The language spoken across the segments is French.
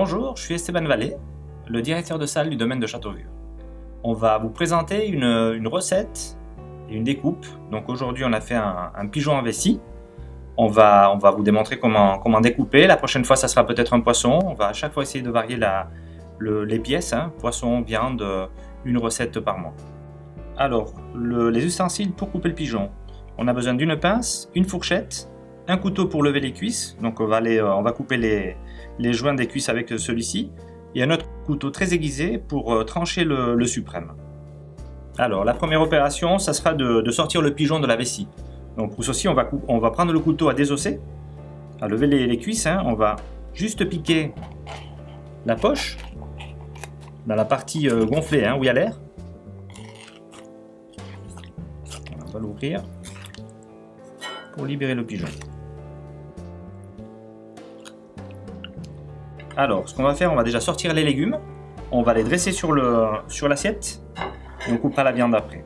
Bonjour, je suis Esteban Vallée, le directeur de salle du domaine de Châteauvieux. On va vous présenter une recette et une découpe. Donc aujourd'hui on a fait un pigeon en vessie. On va vous démontrer comment découper. La prochaine fois ça sera peut-être un poisson. On va à chaque fois essayer de varier les pièces, poisson, viande, une recette par mois. Alors, les ustensiles pour couper le pigeon. On a besoin d'une pince, une fourchette, un couteau pour lever les cuisses. Donc on va couper les joints des cuisses avec celui-ci. Et un autre couteau très aiguisé pour trancher le suprême. Alors la première opération, ça sera de sortir le pigeon de la vessie. Donc pour ceci, on va prendre le couteau à désosser, à lever les cuisses. On va juste piquer la poche, dans la partie gonflée où il y a l'air. On va l'ouvrir pour libérer le pigeon. Alors, ce qu'on va faire, on va déjà sortir les légumes. On va les dresser sur l'assiette et on coupera la viande après.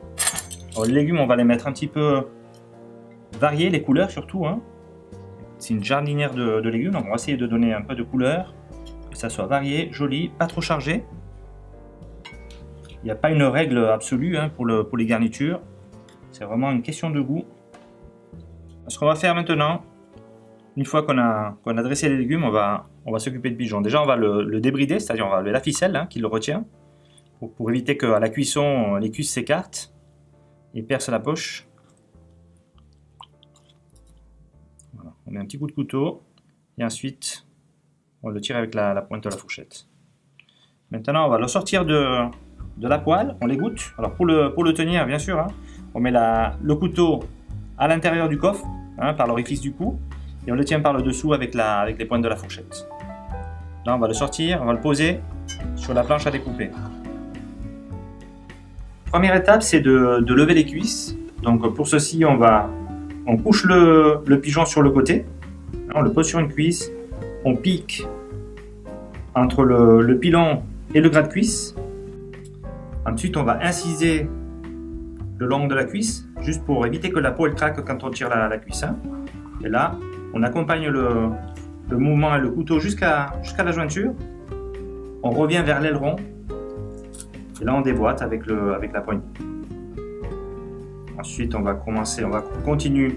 Alors, les légumes, on va les mettre un petit peu variés, les couleurs surtout. C'est une jardinière de légumes, donc on va essayer de donner un peu de couleur, que ça soit varié, joli, pas trop chargé. Il n'y a pas une règle absolue pour les garnitures. C'est vraiment une question de goût. Ce qu'on va faire maintenant, une fois qu'on a dressé les légumes, on va s'occuper du pigeon. Déjà, on va le débrider, c'est-à-dire on va enlever la ficelle qui le retient, pour éviter qu'à la cuisson, les cuisses s'écartent et percent la poche. Voilà. On met un petit coup de couteau et ensuite, on le tire avec la pointe de la fourchette. Maintenant, on va le sortir de la poêle, on l'égoutte. Alors pour le tenir, bien sûr, on met le couteau à l'intérieur du coffre, par l'orifice du cou, et on le tient par le dessous avec les pointes de la fourchette. Là, on va le sortir, on va le poser sur la planche à découper. Première étape, c'est de lever les cuisses. Donc pour ceci, on couche le pigeon sur le côté, on le pose sur une cuisse, on pique entre le pilon et le gras de cuisse. Ensuite, on va inciser le long de la cuisse, juste pour éviter que la peau elle craque quand on tire la cuisse. Et là, on accompagne le mouvement et le couteau jusqu'à la jointure. On revient vers l'aileron. Et là, on déboîte avec la poignée. Ensuite, on continue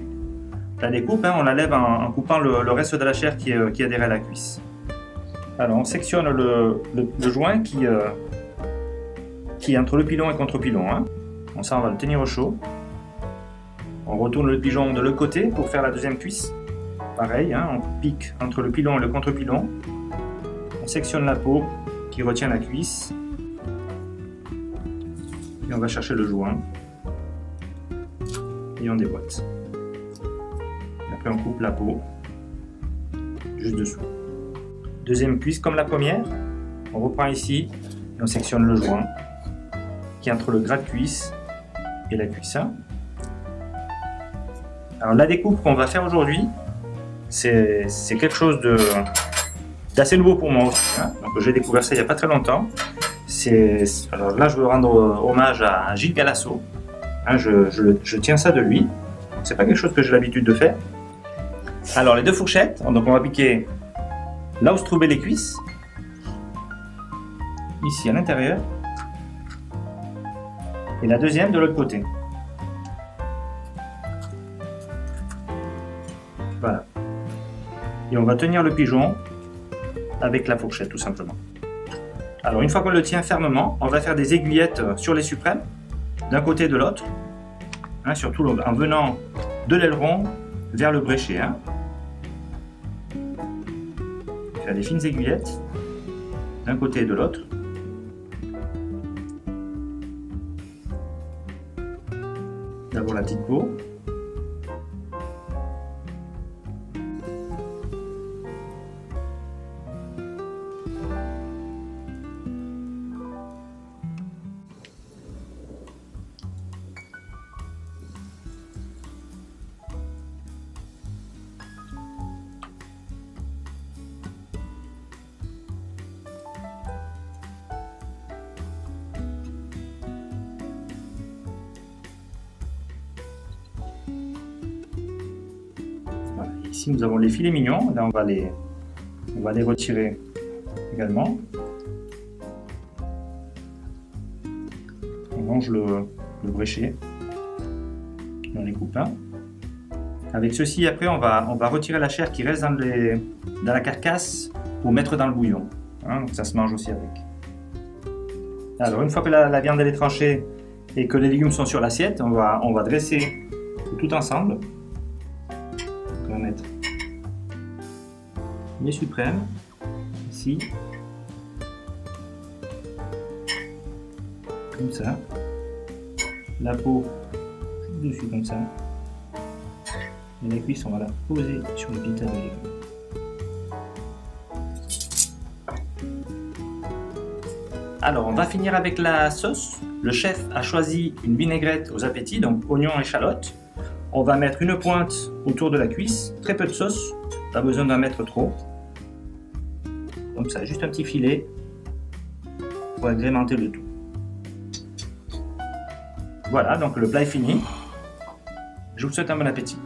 la découpe. On la lève en coupant le reste de la chair qui adhère à la cuisse. Alors, on sectionne le joint qui est entre le pilon et contre-pilon. Bon, ça, on va le tenir au chaud. On retourne le pigeon de l'autre côté pour faire la deuxième cuisse. Pareil, on pique entre le pilon et le contre-pilon. On sectionne la peau qui retient la cuisse. Et on va chercher le joint. Et on déboîte. Et après, on coupe la peau juste dessous. Deuxième cuisse comme la première. On reprend ici et on sectionne le joint qui est entre le gras de cuisse et la cuisse. Alors la découpe qu'on va faire aujourd'hui, c'est quelque chose d'assez nouveau pour moi aussi. Donc j'ai découvert ça il n'y a pas très longtemps. Alors là, je veux rendre hommage à Gilles Galasso. Je tiens ça de lui. C'est pas quelque chose que j'ai l'habitude de faire. Alors les deux fourchettes, donc on va piquer là où se trouvaient les cuisses, ici à l'intérieur, et la deuxième de l'autre côté. Voilà. Et on va tenir le pigeon avec la fourchette, tout simplement. Alors, une fois qu'on le tient fermement, on va faire des aiguillettes sur les suprêmes, d'un côté et de l'autre, surtout en venant de l'aileron vers le bréchet. Faire des fines aiguillettes d'un côté et de l'autre. D'abord la petite peau. Ici, nous avons les filets mignons. Là, on va les retirer également. On longe le bréchet dans les coupins. Avec ceci, après, on va retirer la chair qui reste dans la carcasse pour mettre dans le bouillon. Hein, donc ça se mange aussi avec. Alors, une fois que la viande elle est tranchée et que les légumes sont sur l'assiette, on va dresser tout ensemble. On va mettre les suprêmes ici, comme ça. La peau juste dessus comme ça. Et la cuisse, on va la poser sur le pita de légumes. Alors, on va finir avec la sauce. Le chef a choisi une vinaigrette aux appétits, donc oignons et échalotes. On va mettre une pointe autour de la cuisse, très peu de sauce, pas besoin d'en mettre trop. Comme ça, juste un petit filet pour agrémenter le tout. Voilà, donc le plat est fini. Je vous souhaite un bon appétit.